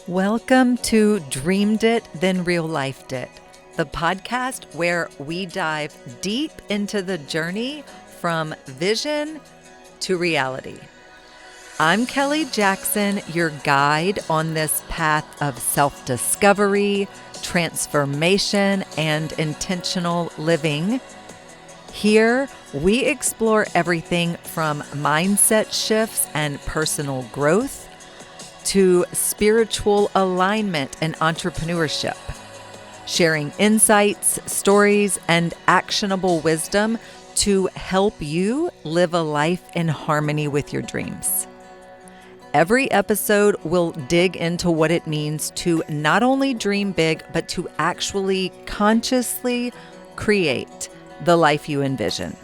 Welcome to Dreamed It, Then Real Lifed It, the podcast where we dive deep into the journey from vision to reality. I'm Kelly Jackson, your guide on this path of self-discovery, transformation, and intentional living. Here, we explore everything from mindset shifts and personal growth to spiritual alignment and entrepreneurship, sharing insights, stories, and actionable wisdom to help you live a life in harmony with your dreams. Every episode will dig into what it means to not only dream big, but to actually consciously create the life you envision.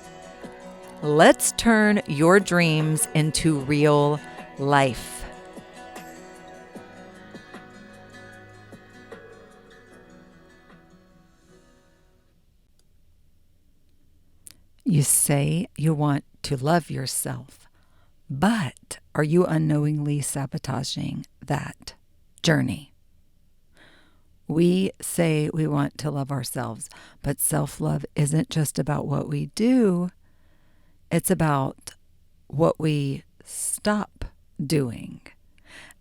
Let's turn your dreams into real life. You say you want to love yourself, but are you unknowingly sabotaging that journey? We say we want to love ourselves, but self-love isn't just about what we do. It's about what we stop doing.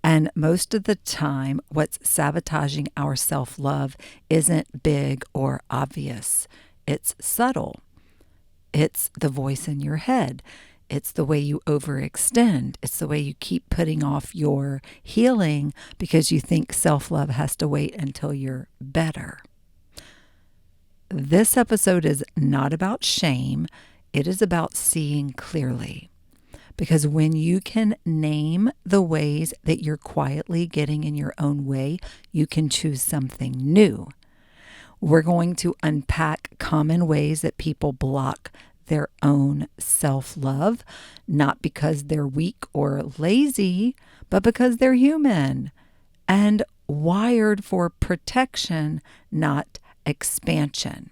And most of the time, what's sabotaging our self-love isn't big or obvious. It's subtle. It's the voice in your head. It's the way you overextend. It's the way you keep putting off your healing because you think self-love has to wait until you're better. This episode is not about shame. It is about seeing clearly. Because when you can name the ways that you're quietly getting in your own way, you can choose something new. We're going to unpack common ways that people block their own self-love, not because they're weak or lazy, but because they're human and wired for protection, not expansion.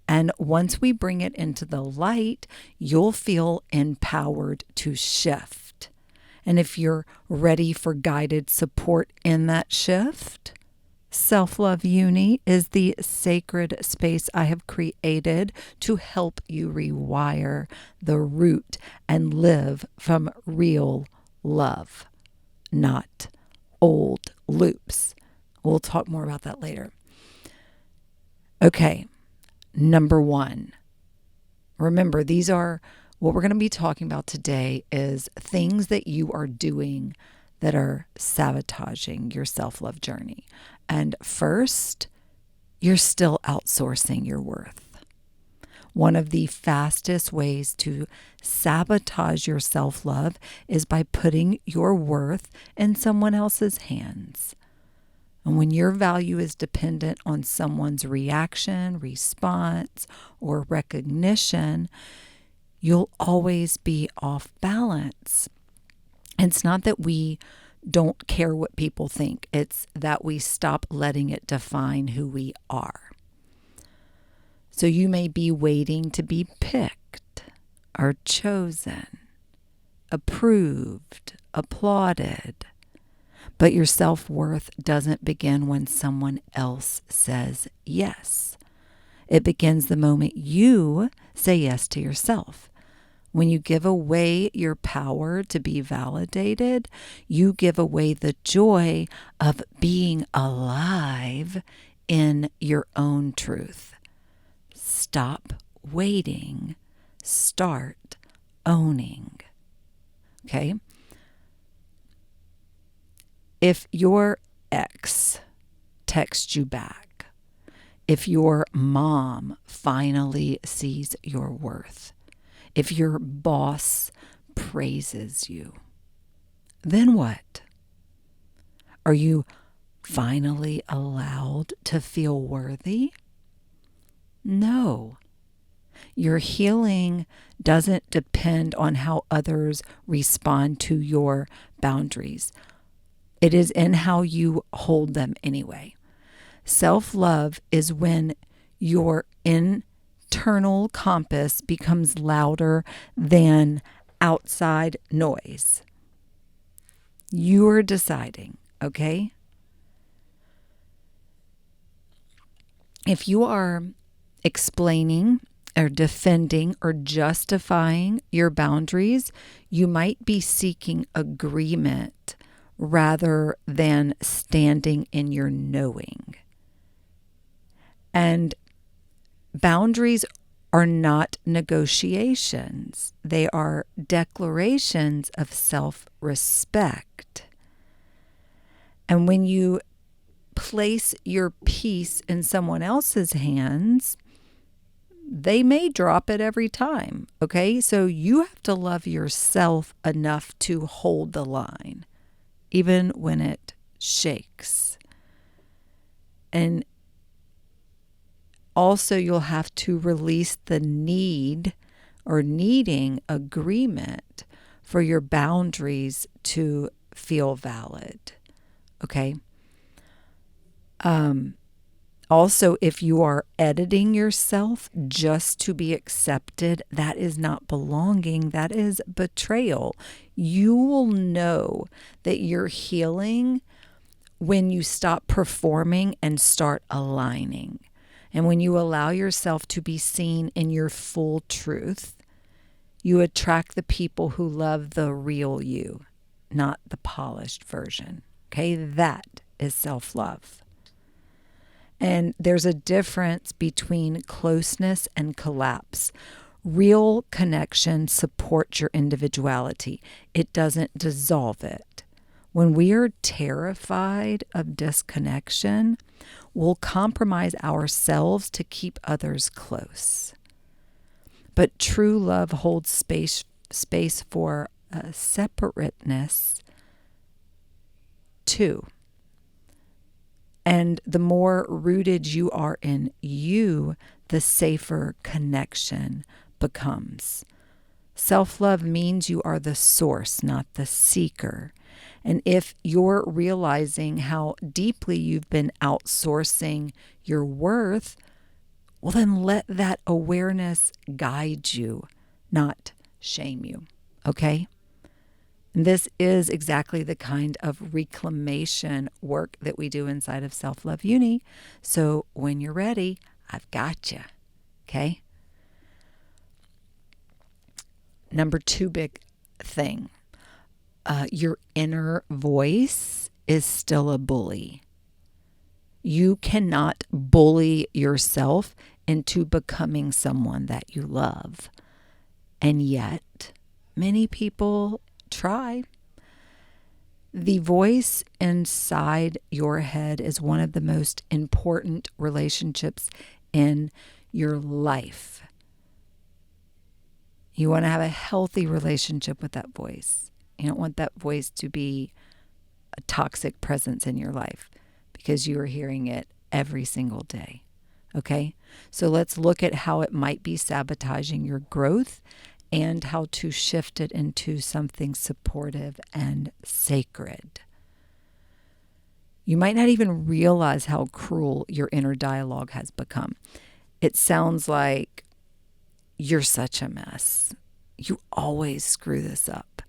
And once we bring it into the light, you'll feel empowered to shift. And if you're ready for guided support in that shift, Self-Love Uni is the sacred space I have created to help you rewire the root and live from real love, not old loops. We'll talk more about that later. Okay, number one. Remember, these are what we're going to be talking about today is things that you are doing that are sabotaging your self-love journey. And first, you're still outsourcing your worth. One of the fastest ways to sabotage your self-love is by putting your worth in someone else's hands. And when your value is dependent on someone's reaction, response, or recognition, you'll always be off balance. It's not that we don't care what people think. It's that we stop letting it define who we are. So you may be waiting to be picked or chosen, approved, applauded. But your self-worth doesn't begin when someone else says yes. It begins the moment you say yes to yourself. When you give away your power to be validated, you give away the joy of being alive in your own truth. Stop waiting. Start owning. Okay? If your ex texts you back, if your mom finally sees your worth, if your boss praises you, then what? Are you finally allowed to feel worthy? No. Your healing doesn't depend on how others respond to your boundaries. It is in how you hold them anyway. Self-love is when your internal compass becomes louder than outside noise. You are deciding, okay? If you are explaining or defending or justifying your boundaries, you might be seeking agreement rather than standing in your knowing. And boundaries are not negotiations. They are declarations of self-respect. And when you place your peace in someone else's hands, they may drop it every time, okay? So you have to love yourself enough to hold the line, even when it shakes. And also, you'll have to release the need or needing agreement for your boundaries to feel valid, okay? Also, if you are editing yourself just to be accepted, that is not belonging. That is betrayal. You will know that you're healing when you stop performing and start aligning. And when you allow yourself to be seen in your full truth, you attract the people who love the real you, not the polished version. Okay, that is self-love. And there's a difference between closeness and collapse. Real connection supports your individuality. It doesn't dissolve it. When we are terrified of disconnection, we'll compromise ourselves to keep others close. But true love holds space for separateness too. And the more rooted you are in you, the safer connection becomes. Self-love means you are the source, not the seeker. And if you're realizing how deeply you've been outsourcing your worth, well, then let that awareness guide you, not shame you. Okay? And this is exactly the kind of reclamation work that we do inside of Self-Love Uni. So when you're ready, I've got you. Okay? Number 2 big thing. Your inner voice is still a bully. You cannot bully yourself into becoming someone that you love. And yet, many people try. The voice inside your head is one of the most important relationships in your life. You want to have a healthy relationship with that voice. You don't want that voice to be a toxic presence in your life because you are hearing it every single day. Okay? So let's look at how it might be sabotaging your growth and how to shift it into something supportive and sacred. You might not even realize how cruel your inner dialogue has become. It sounds like, you're such a mess. You always screw this up.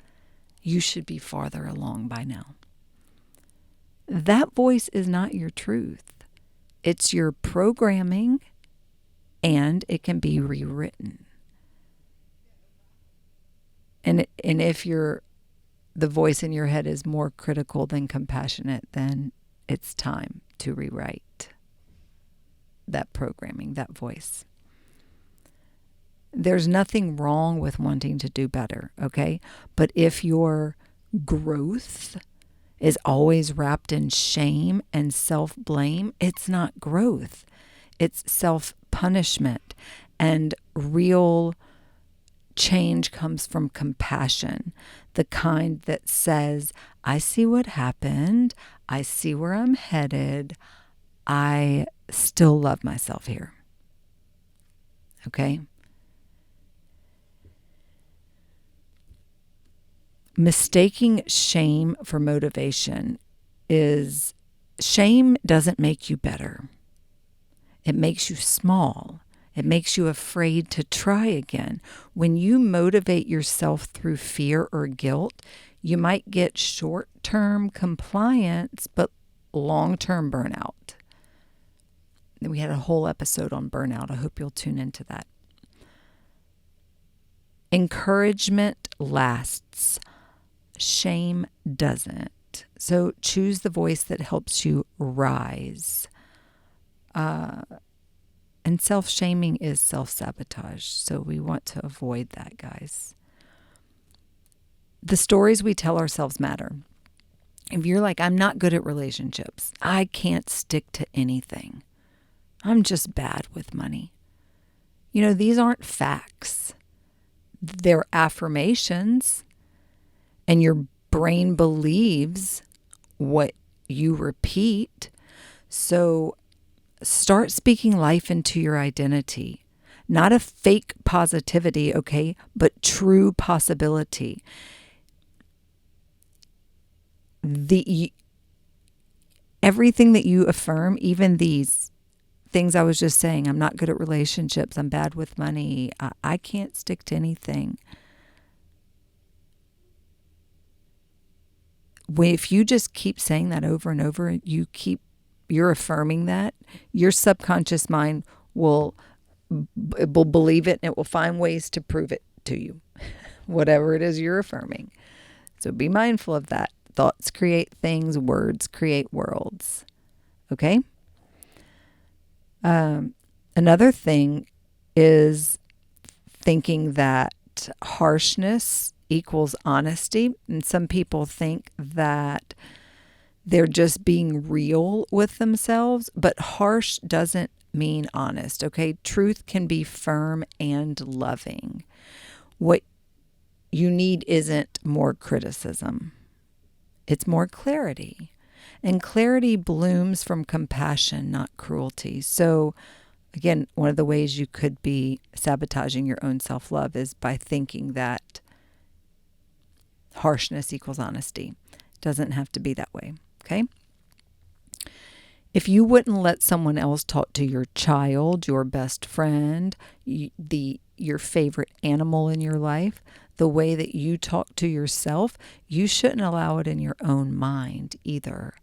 You should be farther along by now. That voice is not your truth. It's your programming, and it can be rewritten. And if the voice in your head is more critical than compassionate, then it's time to rewrite that programming, that voice. There's nothing wrong with wanting to do better, okay? But if your growth is always wrapped in shame and self-blame, it's not growth. It's self-punishment. And real change comes from compassion, the kind that says, I see what happened. I see where I'm headed. I still love myself here. Okay? Mistaking shame for motivation shame doesn't make you better. It makes you small. It makes you afraid to try again. When you motivate yourself through fear or guilt, you might get short-term compliance, but long-term burnout. We had a whole episode on burnout. I hope you'll tune into that. Encouragement lasts. Shame doesn't. So choose the voice that helps you rise. And self-shaming is self-sabotage. So we want to avoid that, guys. The stories we tell ourselves matter. If you're like, I'm not good at relationships, I can't stick to anything, I'm just bad with money. These aren't facts. They're affirmations. And your brain believes what you repeat. So start speaking life into your identity. Not a fake positivity, okay, but true possibility. Everything that you affirm, even these things I was just saying, I'm not good at relationships, I'm bad with money, I can't stick to anything. If you just keep saying that over and over, you're affirming that, your subconscious mind will believe it, and it will find ways to prove it to you, whatever it is you're affirming. So be mindful of that. Thoughts create things, words create worlds. Okay? Another thing is thinking that harshness equals honesty. And some people think that they're just being real with themselves, but harsh doesn't mean honest, okay? Truth can be firm and loving. What you need isn't more criticism. It's more clarity. And clarity blooms from compassion, not cruelty. So again, one of the ways you could be sabotaging your own self-love is by thinking that harshness equals honesty. It doesn't have to be that way, okay? If you wouldn't let someone else talk to your child, your best friend, your favorite animal in your life, the way that you talk to yourself, you shouldn't allow it in your own mind either.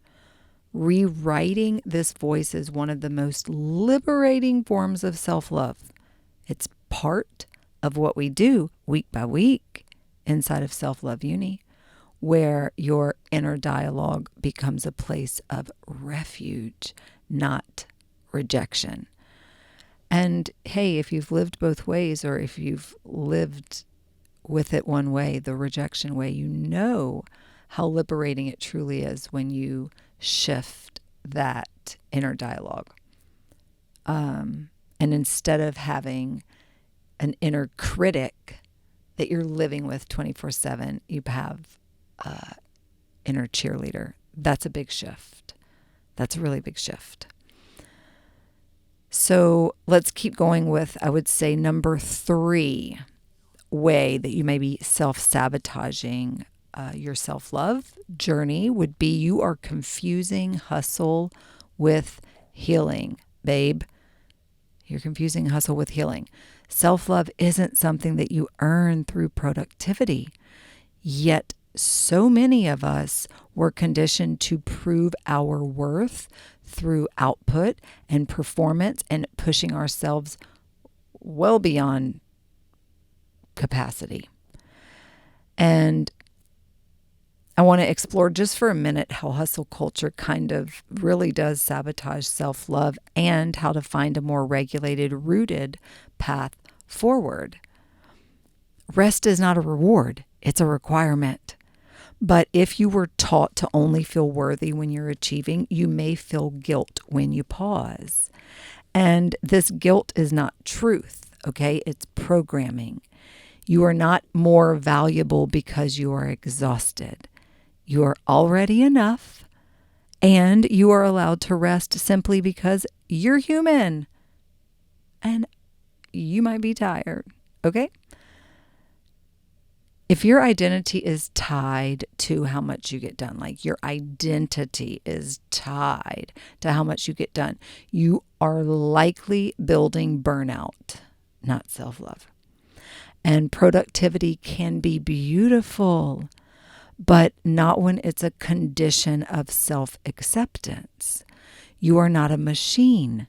Rewriting this voice is one of the most liberating forms of self-love. It's part of what we do week by week inside of Self-Love Uni, where your inner dialogue becomes a place of refuge, not rejection. And hey, if you've lived both ways, or if you've lived with it one way, the rejection way, you know how liberating it truly is when you shift that inner dialogue. And instead of having an inner critic that you're living with 24/7, you have inner cheerleader. That's a big shift. That's a really big shift. So let's keep going with, I would say, number 3 way that you may be self-sabotaging your self-love journey would be you are confusing hustle with healing. Babe, you're confusing hustle with healing. Self-love isn't something that you earn through productivity. Yet so many of us were conditioned to prove our worth through output and performance and pushing ourselves well beyond capacity. And I want to explore just for a minute how hustle culture kind of really does sabotage self-love and how to find a more regulated, rooted path forward. Rest is not a reward, it's a requirement. But if you were taught to only feel worthy when you're achieving, you may feel guilt when you pause. And this guilt is not truth, okay? It's programming. You are not more valuable because you are exhausted. You are already enough, and you are allowed to rest simply because you're human and you might be tired, okay? If your identity is tied to how much you get done, like your identity is tied to how much you get done, you are likely building burnout, not self-love. And productivity can be beautiful, but not when it's a condition of self-acceptance. You are not a machine.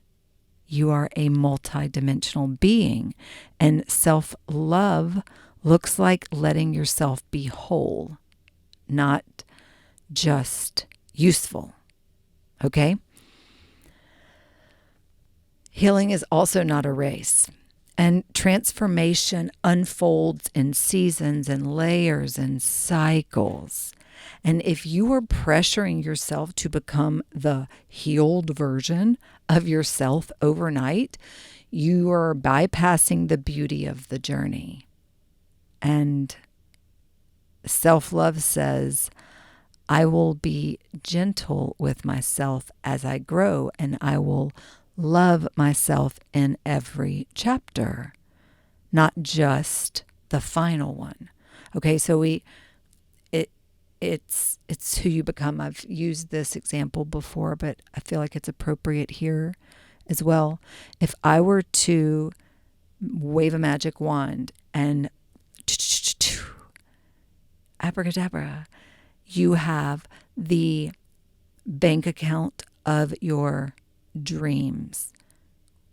You are a multidimensional being. And self-love looks like letting yourself be whole, not just useful. Okay? Healing is also not a race. And transformation unfolds in seasons and layers and cycles. And if you are pressuring yourself to become the healed version of yourself overnight, you are bypassing the beauty of the journey. And self-love says, I will be gentle with myself as I grow, and I will love myself in every chapter, not just the final one. Okay, so it's who you become. I've used this example before, but I feel like it's appropriate here as well. If I were to wave a magic wand and abracadabra, you have the bank account of your dreams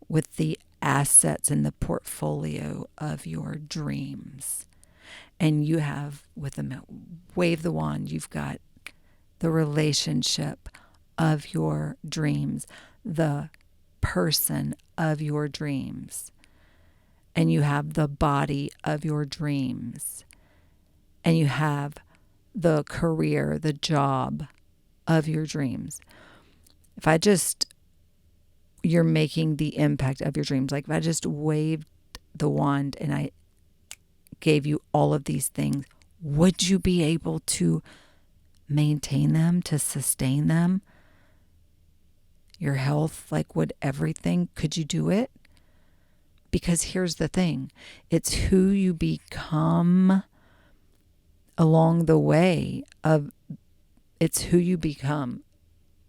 with the assets in the portfolio of your dreams. And you have, with a wave the wand, you've got the relationship of your dreams, the person of your dreams, and you have the body of your dreams, and you have the career, the job of your dreams. You're making the impact of your dreams. Like if I just waved the wand and I gave you all of these things, would you be able to maintain them, to sustain them? Your health, like would everything, could you do it? Because here's the thing, it's who you become along the way it's who you become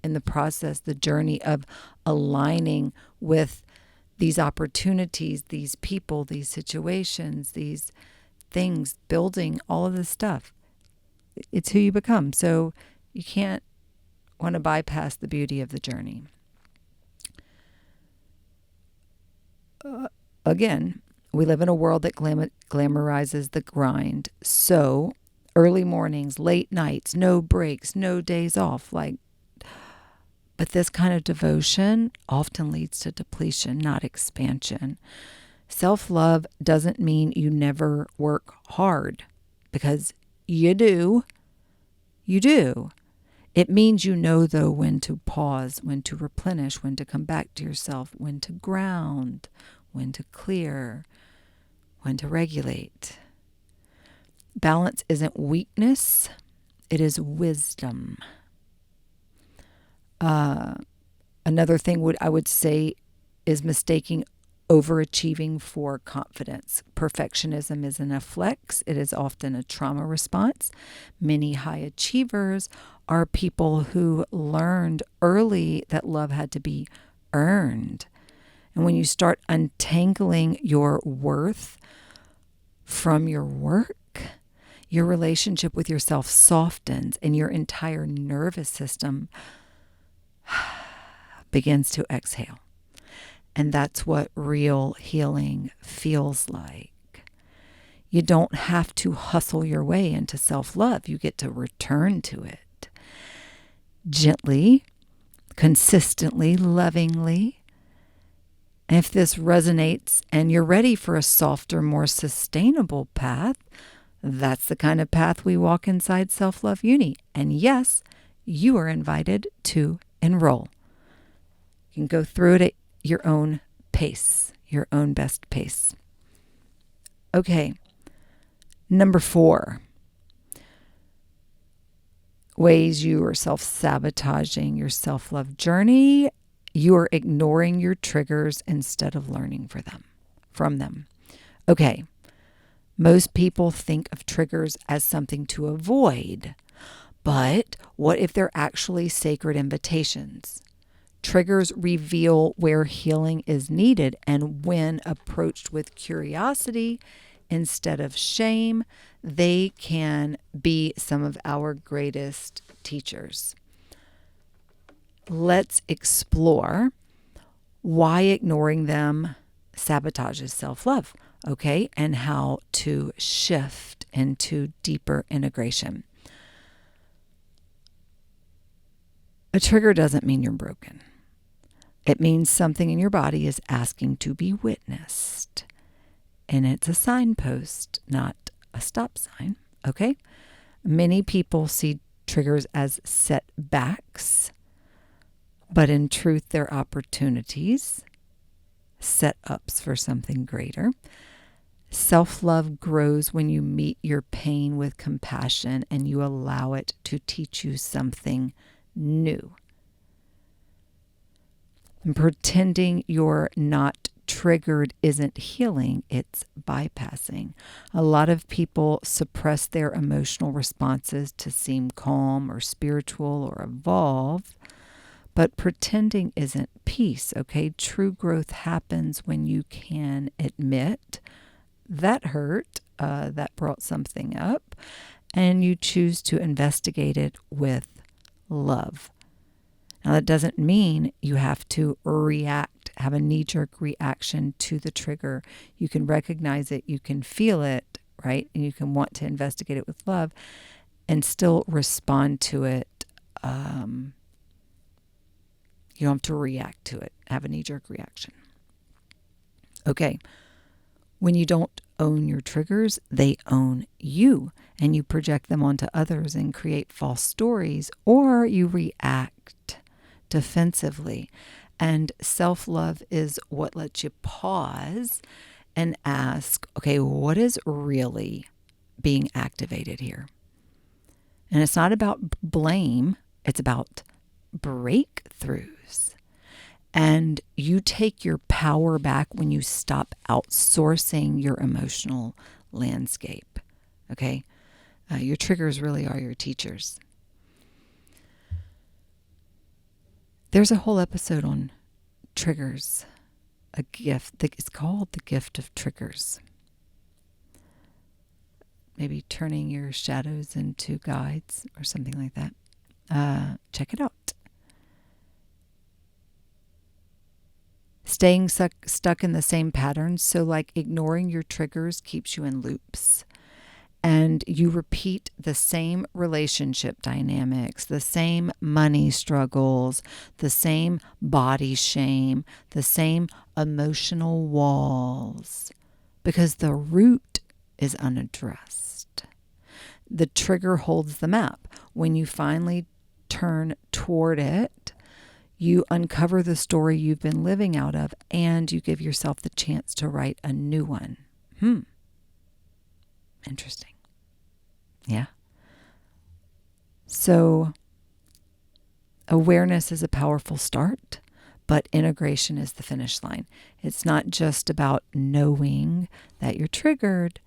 in the process, the journey of aligning with these opportunities, these people, these situations, these things, building all of this stuff. It's who you become. So you can't want to bypass the beauty of the journey. Again, we live in a world that glamorizes the grind. So early mornings, late nights, no breaks, no days off. But this kind of devotion often leads to depletion, not expansion. Self-love doesn't mean you never work hard, because you do. You do. It means you know, though, when to pause, when to replenish, when to come back to yourself, when to ground, when to clear, when to regulate. Balance isn't weakness, it is wisdom. Another thing I would say is mistaking overachieving for confidence. Perfectionism isn't a flex. It is often a trauma response. Many high achievers are people who learned early that love had to be earned. And when you start untangling your worth from your work, your relationship with yourself softens and your entire nervous system begins to exhale. And that's what real healing feels like. You don't have to hustle your way into self-love. You get to return to it gently, consistently, lovingly. And if this resonates and you're ready for a softer, more sustainable path, that's the kind of path we walk inside Self-Love Uni. And yes, you are invited to enroll. You can go through it at your own pace, your own best pace. Okay, number 4. Ways you are self-sabotaging your self-love journey. You are ignoring your triggers instead of learning from them. Okay, Most people think of triggers as something to avoid, but what if they're actually sacred invitations? Triggers reveal where healing is needed, and when approached with curiosity instead of shame, they can be some of our greatest teachers. Let's explore why ignoring them sabotages self-love, okay, and how to shift into deeper integration. A trigger doesn't mean you're broken. It means something in your body is asking to be witnessed. And it's a signpost, not a stop sign, okay? Many people see triggers as setbacks, but in truth, they're opportunities, setups for something greater. Self-love grows when you meet your pain with compassion and you allow it to teach you something new. And pretending you're not triggered isn't healing, it's bypassing. A lot of people suppress their emotional responses to seem calm or spiritual or evolved, but pretending isn't peace, okay? True growth happens when you can admit that hurt, that brought something up, and you choose to investigate it with love. Now, that doesn't mean you have to have a knee-jerk reaction to the trigger. You can recognize it, you can feel it, right? And you can want to investigate it with love and still respond to it. You don't have to react to it, have a knee-jerk reaction. Okay. When you don't own your triggers, they own you, and you project them onto others and create false stories, or you react defensively. And self-love is what lets you pause and ask, okay, what is really being activated here? And it's not about blame, it's about breakthroughs. And you take your power back when you stop outsourcing your emotional landscape. Okay? Your triggers really are your teachers. There's a whole episode on triggers, a gift. It's called The Gift of Triggers. Maybe turning your shadows into guides or something like that. Check it out. Staying stuck in the same patterns, so like ignoring your triggers keeps you in loops. And you repeat the same relationship dynamics, the same money struggles, the same body shame, the same emotional walls, because the root is unaddressed. The trigger holds the map. When you finally turn toward it, you uncover the story you've been living out of, and you give yourself the chance to write a new one. Interesting. Yeah. So awareness is a powerful start, but integration is the finish line. It's not just about knowing that you're triggered,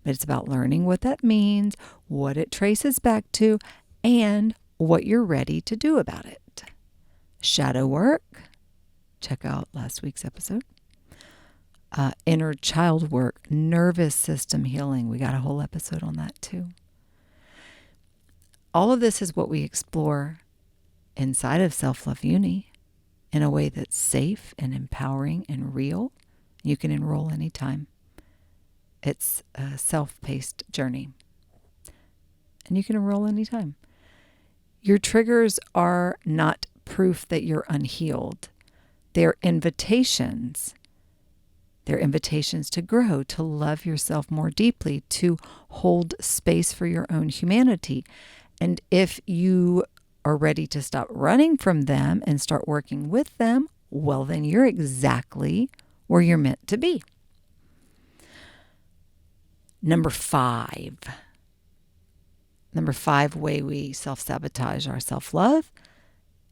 but it's about learning what that means, what it traces back to, and what you're ready to do about it. Shadow work. Check out last week's episode. Inner child work, nervous system healing. We got a whole episode on that too. All of this is what we explore inside of Self-Love Uni in a way that's safe and empowering and real. You can enroll anytime. It's a self-paced journey. And you can enroll anytime. Your triggers are not proof that you're unhealed. They're invitations. They're invitations to grow, to love yourself more deeply, to hold space for your own humanity. And if you are ready to stop running from them and start working with them, well, then you're exactly where you're meant to be. Number five way we self-sabotage our self-love,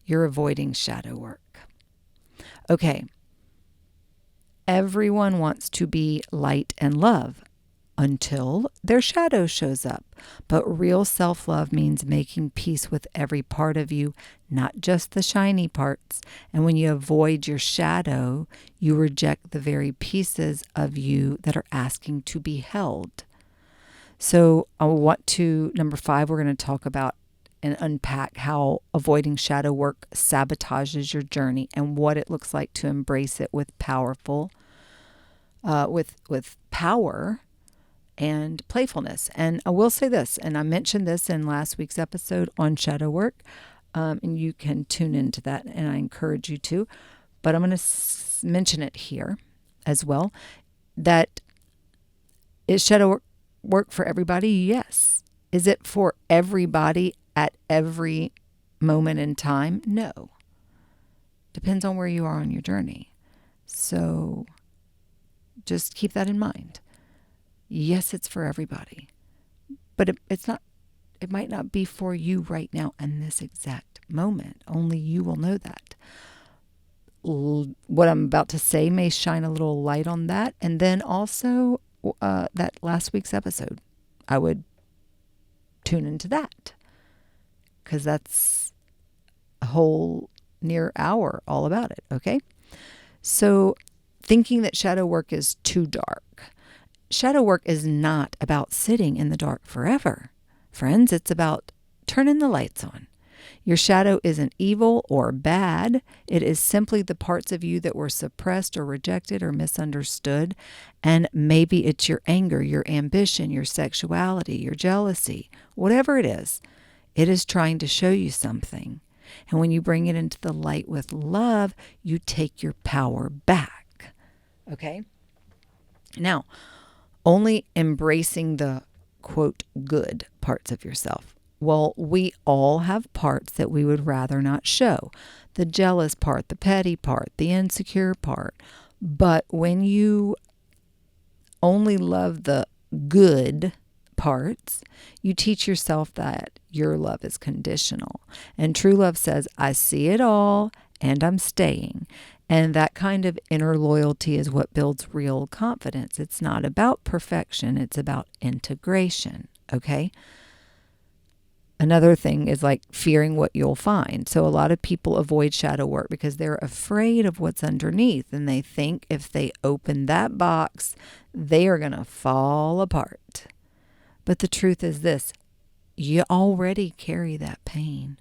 you're avoiding shadow work. Okay. Everyone wants to be light and love, until their shadow shows up. But real self-love means making peace with every part of you, not just the shiny parts. And when you avoid your shadow, you reject the very pieces of you that are asking to be held. So number 5, we're going to talk about and unpack how avoiding shadow work sabotages your journey and what it looks like to embrace it with power and playfulness. And I will say this, and I mentioned this in last week's episode on shadow work, and you can tune into that, and I encourage you to, but I'm going to mention it here as well, that is shadow work for everybody? Yes. Is it for everybody at every moment in time? No. Depends on where you are on your journey. So just keep that in mind. Yes, it's for everybody, but it's not. It might not be for you right now in this exact moment. Only you will know that. What I'm about to say may shine a little light on that. And then also that last week's episode, I would tune into that because that's a whole near hour all about it. Okay. So thinking that shadow work is too dark. Shadow work is not about sitting in the dark forever. Friends, it's about turning the lights on. Your shadow isn't evil or bad. It is simply the parts of you that were suppressed or rejected or misunderstood. And maybe it's your anger, your ambition, your sexuality, your jealousy, whatever it is trying to show you something. And when you bring it into the light with love, you take your power back. Okay? Now, only embracing the, quote, good parts of yourself. Well, we all have parts that we would rather not show. The jealous part, the petty part, the insecure part. But when you only love the good parts, you teach yourself that your love is conditional. And true love says, I see it all and I'm staying. And that kind of inner loyalty is what builds real confidence. It's not about perfection. It's about integration. Okay. Another thing is like fearing what you'll find. So a lot of people avoid shadow work because they're afraid of what's underneath. And they think if they open that box, they are going to fall apart. But the truth is this, you already carry that pain.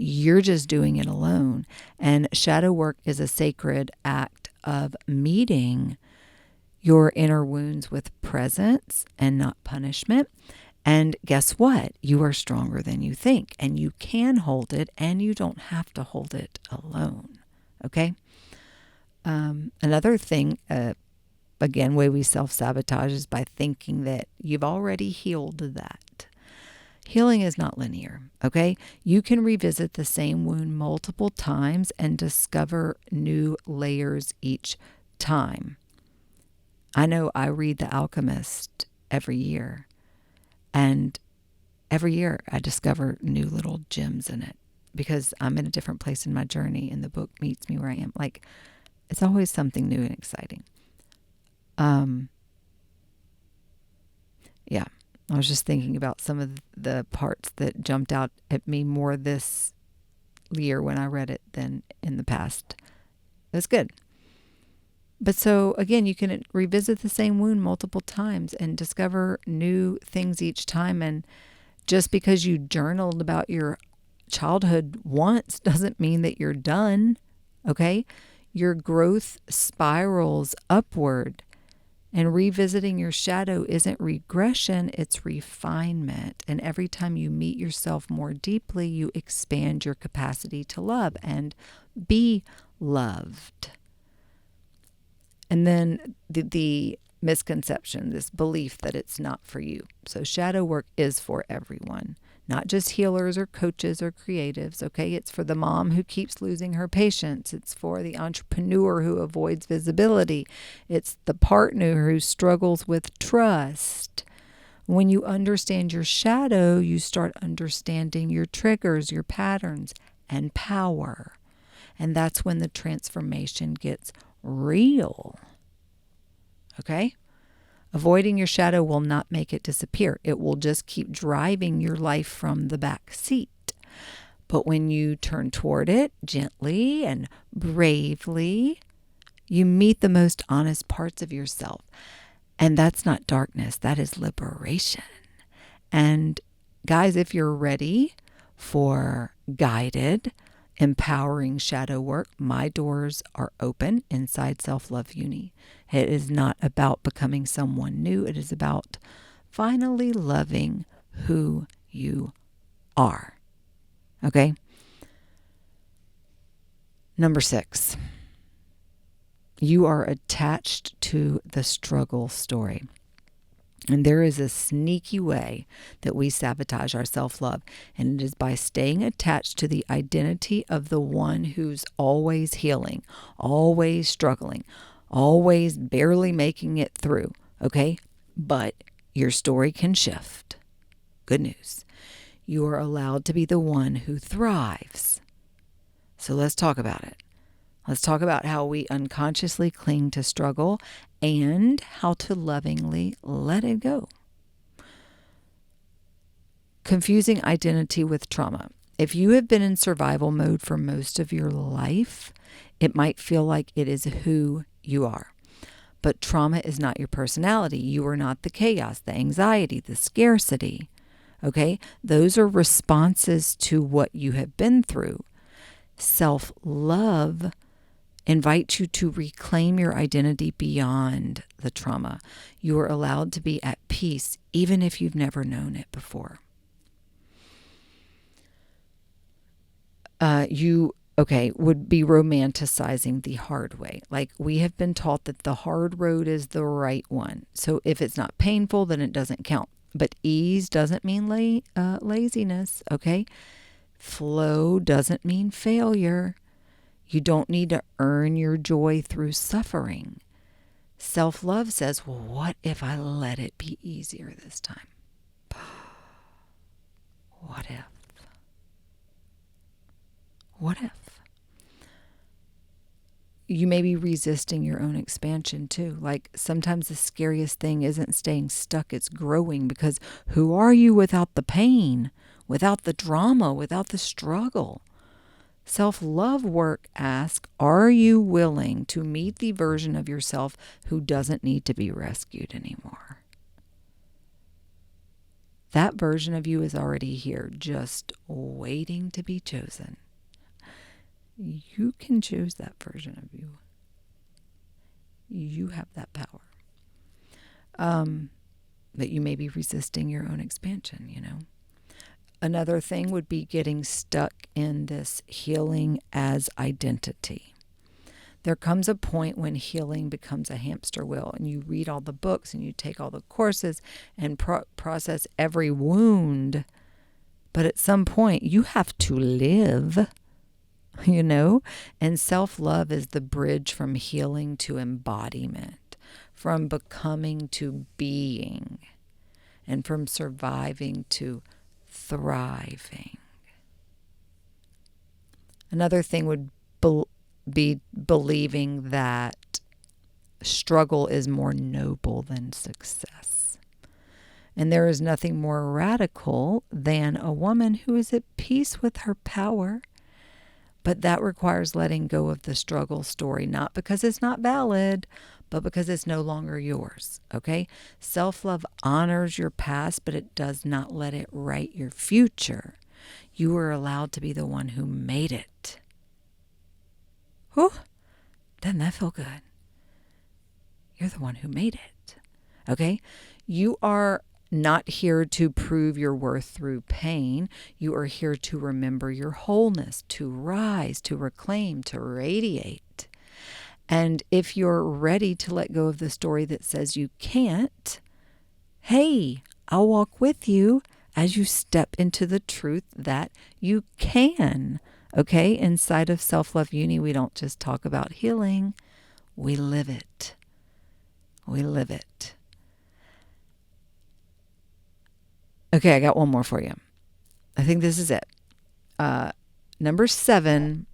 You're just doing it alone. And shadow work is a sacred act of meeting your inner wounds with presence and not punishment. And guess what? You are stronger than you think, and you can hold it, and you don't have to hold it alone. Okay? Another thing, again, way we self-sabotage is by thinking that you've already healed that. Healing is not linear, okay? You can revisit the same wound multiple times and discover new layers each time. I know I read The Alchemist every year, and every year I discover new little gems in it because I'm in a different place in my journey and the book meets me where I am. Like, it's always something new and exciting. Yeah. I was just thinking about some of the parts that jumped out at me more this year when I read it than in the past. That's good. But so, again, you can revisit the same wound multiple times and discover new things each time. And just because you journaled about your childhood once doesn't mean that you're done, okay? Your growth spirals upward. And revisiting your shadow isn't regression, it's refinement. And every time you meet yourself more deeply, you expand your capacity to love and be loved. And then the misconception, this belief that it's not for you. So shadow work is for everyone, not just healers or coaches or creatives, okay? It's for the mom who keeps losing her patience. It's for the entrepreneur who avoids visibility. It's the partner who struggles with trust. When you understand your shadow, you start understanding your triggers, your patterns, and power. And that's when the transformation gets real. Okay? Avoiding your shadow will not make it disappear. It will just keep driving your life from the back seat. But when you turn toward it gently and bravely, you meet the most honest parts of yourself. And that's not darkness, that is liberation. And guys, if you're ready for guided, empowering shadow work, my doors are open inside Self-Love Uni. It is not about becoming someone new. It is about finally loving who you are. Okay? Number 6. You are attached to the struggle story. And there is a sneaky way that we sabotage our self-love, and it is by staying attached to the identity of the one who's always healing, always struggling, always barely making it through, okay? But your story can shift. Good news. You are allowed to be the one who thrives. So let's talk about it. Let's talk about how we unconsciously cling to struggle and how to lovingly let it go. Confusing identity with trauma. If you have been in survival mode for most of your life, it might feel like it is who you are. But trauma is not your personality. You are not the chaos, the anxiety, the scarcity. Okay? Those are responses to what you have been through. Self-love invites you to reclaim your identity beyond the trauma. You are allowed to be at peace even if you've never known it before. You would be romanticizing the hard way. Like, we have been taught that the hard road is the right one. So if it's not painful, then it doesn't count. But ease doesn't mean laziness, okay? Flow doesn't mean failure. You don't need to earn your joy through suffering. Self-love says, well, what if I let it be easier this time? What if? What if? You may be resisting your own expansion too. Like, sometimes the scariest thing isn't staying stuck, it's growing, because who are you without the pain, without the drama, without the struggle? Self-love work asks, are you willing to meet the version of yourself who doesn't need to be rescued anymore? That version of you is already here, just waiting to be chosen. You can choose that version of you. You have that power. But you may be resisting your own expansion, you know. Another thing would be getting stuck in this healing as identity. There comes a point when healing becomes a hamster wheel, and you read all the books and you take all the courses and process every wound. But at some point, you have to live, you know? And self-love is the bridge from healing to embodiment, from becoming to being, and from surviving to thriving. Another thing would be believing that struggle is more noble than success. And there is nothing more radical than a woman who is at peace with her power. But that requires letting go of the struggle story, not because it's not valid, but because it's no longer yours, okay? Self-love honors your past, but it does not let it write your future. You are allowed to be the one who made it. Whew, doesn't that feel good? You're the one who made it, okay? You are not here to prove your worth through pain. You are here to remember your wholeness, to rise, to reclaim, to radiate. And if you're ready to let go of the story that says you can't, hey, I'll walk with you as you step into the truth that you can. Okay? Inside of Self-Love Uni, we don't just talk about healing, we live it. We live it. Okay, I got one more for you. I think this is it. Number 7,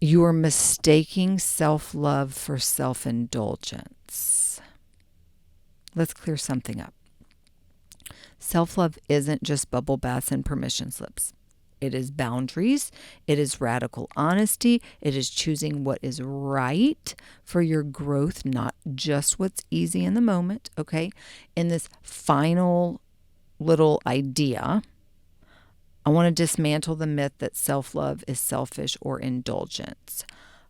you are mistaking self-love for self-indulgence. let's clear something up. Self-love isn't just bubble baths and permission slips. It is boundaries. It is radical honesty. It is choosing what is right for your growth, not just what's easy in the moment, okay? In this final little idea, I want to dismantle the myth that self-love is selfish or indulgent.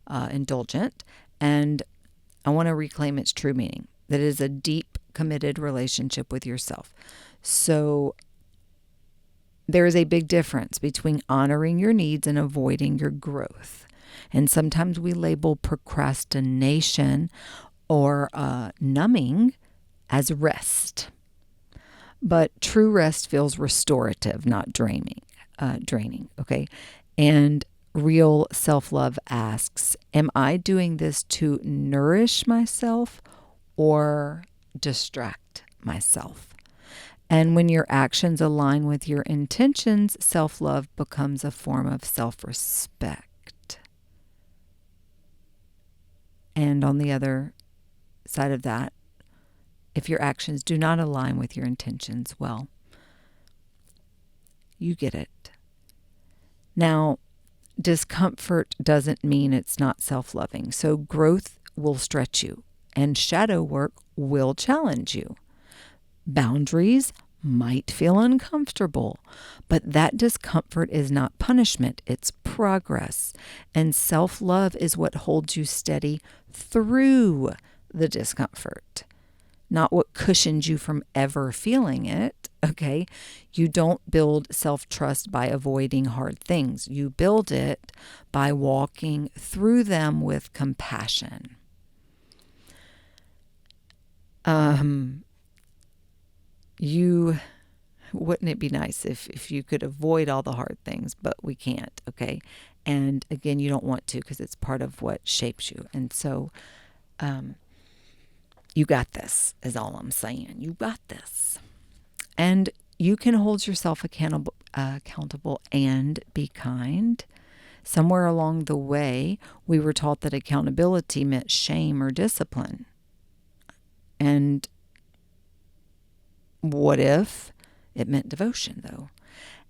And I want to reclaim its true meaning, that it is a deep, committed relationship with yourself. So there is a big difference between honoring your needs and avoiding your growth. And sometimes we label procrastination or numbing as rest. But true rest feels restorative, not draining. Okay? And real self-love asks, am I doing this to nourish myself or distract myself? And when your actions align with your intentions, self-love becomes a form of self-respect. And on the other side of that, if your actions do not align with your intentions, well, you get it. Now, discomfort doesn't mean it's not self-loving. So growth will stretch you, and shadow work will challenge you. Boundaries might feel uncomfortable, but that discomfort is not punishment, it's progress. And self-love is what holds you steady through the discomfort, not what cushions you from ever feeling it, okay? You don't build self-trust by avoiding hard things. You build it by walking through them with compassion. Wouldn't it be nice if you could avoid all the hard things, but we can't, okay? And again, you don't want to because it's part of what shapes you. And so you got this is all I'm saying. You got this. And you can hold yourself accountable and be kind. Somewhere along the way, we were taught that accountability meant shame or discipline. And what if it meant devotion, though?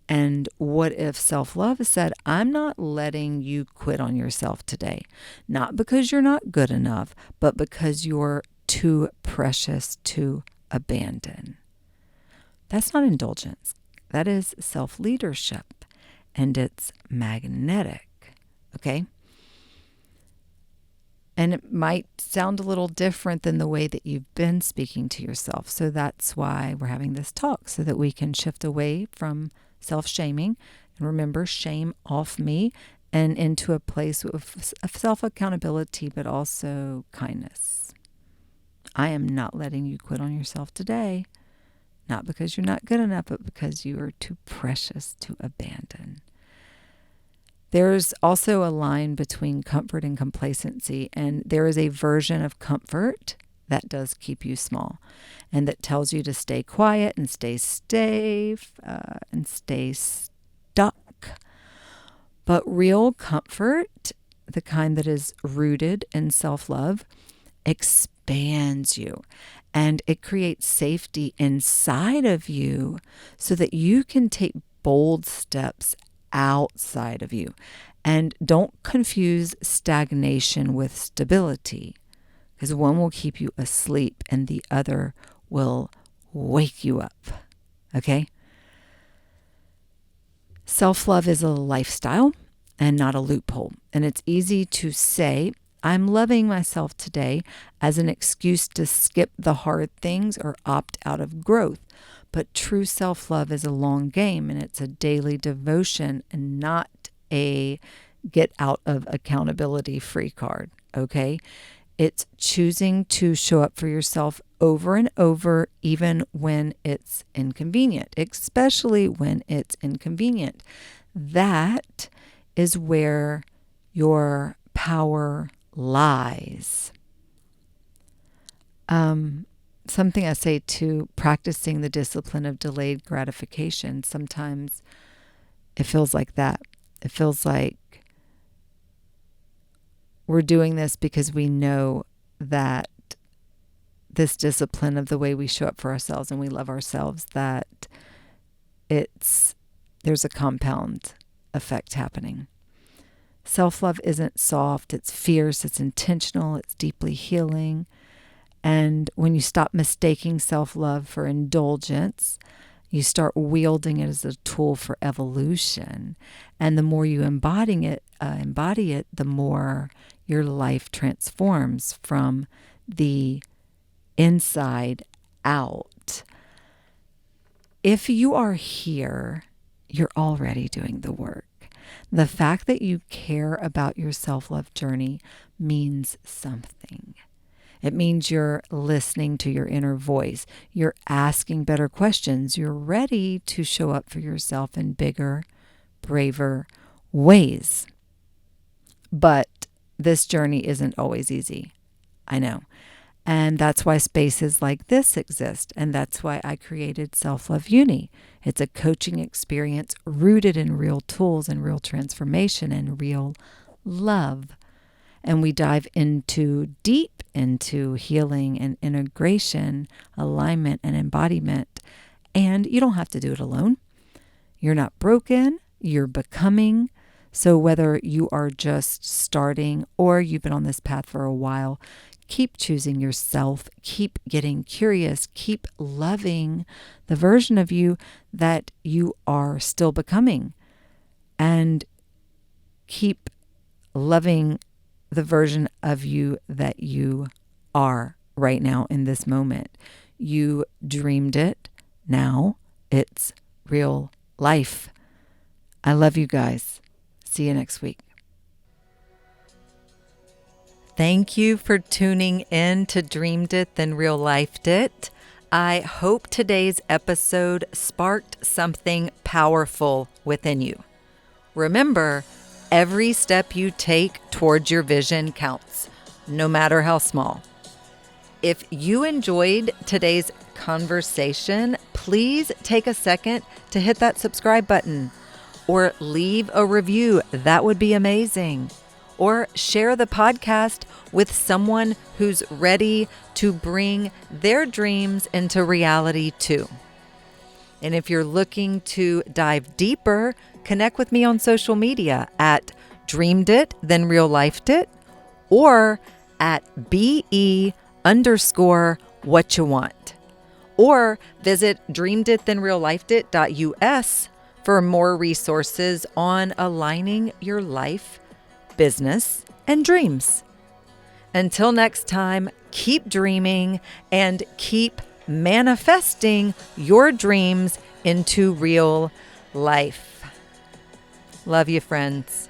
And what if self-love said, I'm not letting you quit on yourself today, not because you're not good enough, but because you're too precious to abandon. That's not indulgence. That is self-leadership, and it's magnetic, okay? And it might sound a little different than the way that you've been speaking to yourself. So that's why we're having this talk, so that we can shift away from self-shaming, and remember, shame off me, and into a place of self-accountability, but also kindness. I am not letting you quit on yourself today, not because you're not good enough, but because you are too precious to abandon. There's also a line between comfort and complacency, and there is a version of comfort that does keep you small, and that tells you to stay quiet and stay safe and stay stuck. But real comfort, the kind that is rooted in self-love, expands you, and it creates safety inside of you so that you can take bold steps outside of you. And don't confuse stagnation with stability, because one will keep you asleep and the other will wake you up. Okay? Self-love is a lifestyle and not a loophole. And it's easy to say, I'm loving myself today, as an excuse to skip the hard things or opt out of growth. But true self-love is a long game, and it's a daily devotion and not a get out of accountability free card, okay? It's choosing to show up for yourself over and over, even when it's inconvenient, especially when it's inconvenient. That is where your power lies. Something I say to practicing the discipline of delayed gratification. Sometimes it feels like that. It feels like we're doing this because we know that this discipline of the way we show up for ourselves and we love ourselves, that there's a compound effect happening. Self-love isn't soft, it's fierce, it's intentional, it's deeply healing. And when you stop mistaking self-love for indulgence, you start wielding it as a tool for evolution. And the more you embody it, the more your life transforms from the inside out. If you are here, you're already doing the work. The fact that you care about your self-love journey means something. It means you're listening to your inner voice. You're asking better questions. You're ready to show up for yourself in bigger, braver ways. But this journey isn't always easy. I know. And that's why spaces like this exist. And that's why I created Self-Love Uni. It's a coaching experience rooted in real tools and real transformation and real love. And we dive deep into healing and integration, alignment and embodiment. And you don't have to do it alone. You're not broken, you're becoming. So whether you are just starting or you've been on this path for a while, keep choosing yourself, keep getting curious, keep loving the version of you that you are still becoming, and keep loving the version of you that you are right now in this moment. You dreamed it. Now it's real life. I love you guys. See you next week. Thank you for tuning in to Dreamed It, Then Real Lifed It. I hope today's episode sparked something powerful within you. Remember, every step you take towards your vision counts, no matter how small. If you enjoyed today's conversation, please take a second to hit that subscribe button or leave a review. That would be amazing. Or share the podcast with someone who's ready to bring their dreams into reality too. And if you're looking to dive deeper, connect with me on social media at Dreamed It, Then Real Lifed It, or at BE_what you want. Or visit dreameditthenreallifedit.us for more resources on aligning your life, business, and dreams. Until next time, keep dreaming and keep manifesting your dreams into real life. Love you, friends.